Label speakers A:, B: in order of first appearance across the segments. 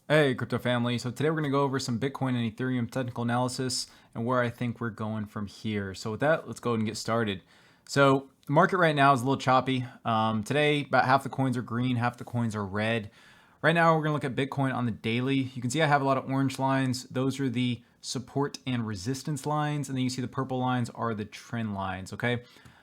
A: Hey, crypto family. So today we're going to go over some Bitcoin and Ethereum technical analysis and where I think we're going from here. So with that, let's go ahead and get started. So the market right now is a little choppy. Today, about half the coins are green, half the coins are red. Right now, we're going to look at Bitcoin on the daily. You can see I have a lot of orange lines. Those are the support and resistance lines. And then you see the purple lines are the trend lines, okay?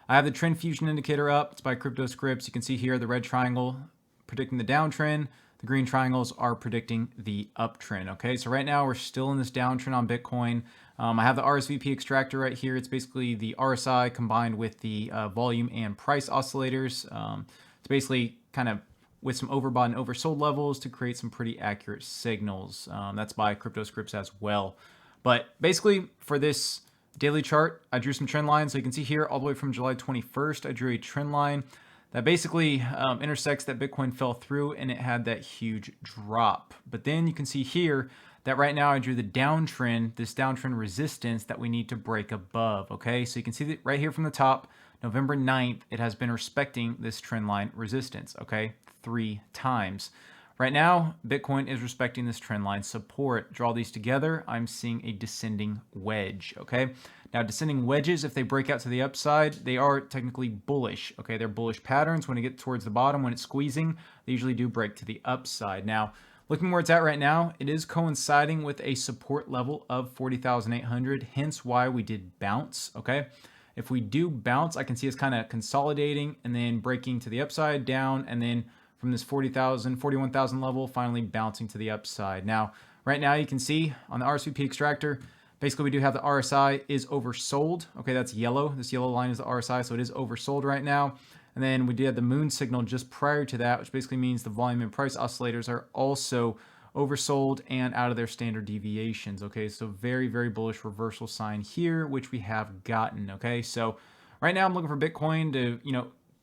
A: I have the trend fusion indicator up. It's by CryptoScripts. You can see here the red triangle predicting the downtrend. The green triangles are predicting the uptrend. Okay, so right now we're still in this downtrend on Bitcoin. I have the RSVP extractor right here. It's basically the RSI combined with the volume and price oscillators. It's basically kind of with some overbought and oversold levels to create some pretty accurate signals. That's by CryptoScripts as well. But basically for this daily chart, I drew some trend lines. So you can see here all the way from July 21st, I drew a trend line that basically intersects that Bitcoin fell through and it had that huge drop. But then you can see here that right now I drew the downtrend, this downtrend resistance that we need to break above. Okay, so you can see that right here from the top, November 9th, it has been respecting this trend line resistance, okay, 3 times. Right now, Bitcoin is respecting this trend line support. Draw these together, I'm seeing a descending wedge, okay? Now, descending wedges, if they break out to the upside, they are technically bullish, okay? They're bullish patterns. When they get towards the bottom, when it's squeezing, they usually do break to the upside. Now, looking where it's at right now, it is coinciding with a support level of 40,800, hence why we did bounce, okay? If we do bounce, I can see it's kind of consolidating and then breaking to the upside, down, and then from this 40,000, 41,000 level, finally bouncing to the upside. Now, right now you can see on the RSVP extractor, basically we do have the RSI is oversold. Okay, that's yellow. This yellow line is the RSI, so it is oversold right now. And then we did have the moon signal just prior to that, which basically means the volume and price oscillators are also oversold and out of their standard deviations. Okay, so very, very bullish reversal sign here, which we have gotten. Okay, so right now I'm looking for Bitcoin to,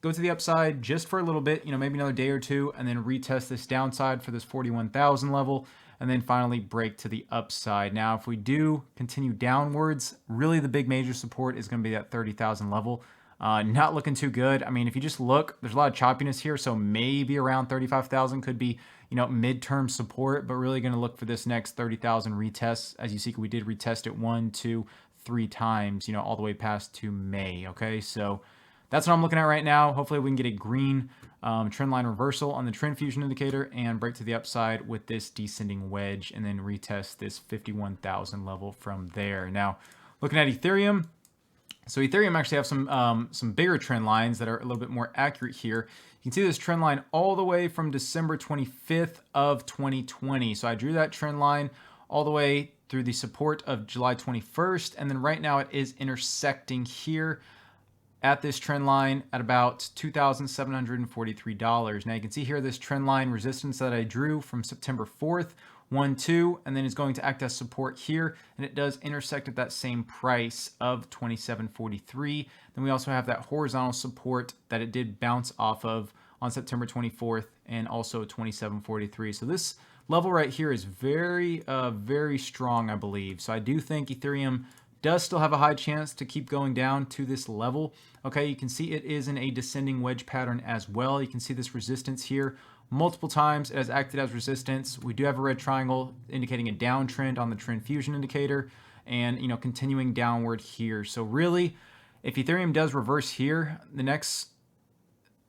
A: go to the upside just for a little bit, maybe another day or two, and then retest this downside for this 41,000 level, and then finally break to the upside. Now, if we do continue downwards, really the big major support is going to be that 30,000 level. Not looking too good. I mean, if you just look, there's a lot of choppiness here, so maybe around 35,000 could be, midterm support, but really going to look for this next 30,000 retest. As you see, we did retest it 1, 2, 3 times, all the way past to May. Okay, so that's what I'm looking at right now. Hopefully we can get a green trend line reversal on the trend fusion indicator and break to the upside with this descending wedge and then retest this 51,000 level from there. Now, looking at Ethereum, so Ethereum actually have some bigger trend lines that are a little bit more accurate here. You can see this trend line all the way from December 25th of 2020. So I drew that trend line all the way through the support of July 21st, and then right now it is intersecting here at this trend line at about $2,743. Now you can see here this trend line resistance that I drew from September 4th, 1, 2, and then is going to act as support here, and it does intersect at that same price of $27.43. Then we also have that horizontal support that it did bounce off of on September 24th and also $27.43. So this level right here is very, very strong, I believe. So I do think Ethereum does still have a high chance to keep going down to this level. Okay, you can see it is in a descending wedge pattern as well. You can see this resistance here multiple times. It has acted as resistance. We do have a red triangle indicating a downtrend on the trend fusion indicator and, continuing downward here. So really, if Ethereum does reverse here, the next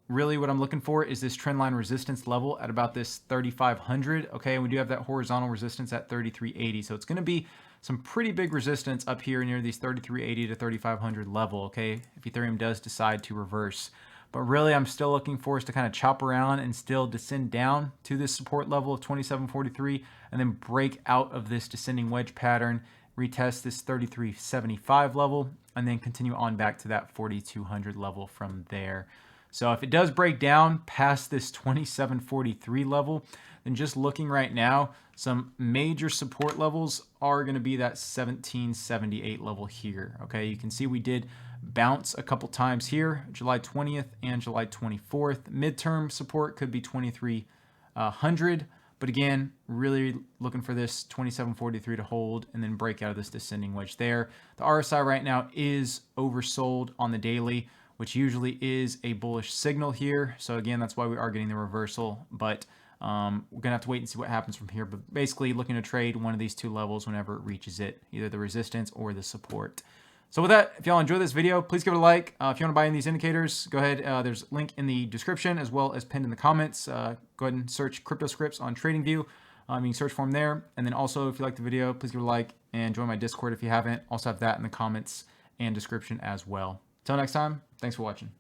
A: really what I'm looking for is this trend line resistance level at about this 3,500. Okay, and we do have that horizontal resistance at 3,380. So it's going to be some pretty big resistance up here near these 3,380 to 3,500 level, okay, if Ethereum does decide to reverse. But really, I'm still looking for us to kind of chop around and still descend down to this support level of 27.43 and then break out of this descending wedge pattern, retest this 33.75 level, and then continue on back to that 4,200 level from there. So if it does break down past this 27.43 level, then just looking right now, some major support levels are going to be that 1778 level here. Okay, you can see we did bounce a couple times here, July 20th and July 24th. Midterm support could be 2300, but again, really looking for this 2743 to hold and then break out of this descending wedge there. The RSI right now is oversold on the daily, which usually is a bullish signal here. So again, that's why we are getting the reversal. But We're gonna have to wait and see what happens from here, but basically looking to trade one of these two levels whenever it reaches it, either the resistance or the support. So with that, if y'all enjoyed this video, please give it a like. If you want to buy in these indicators, go ahead. There's a link in the description as well as pinned in the comments. Go ahead and search CryptoScripts on TradingView. You can search for them there. And then also, if you like the video, please give it a like and join my Discord if you haven't. Also have that in the comments and description as well. Till next time, thanks for watching.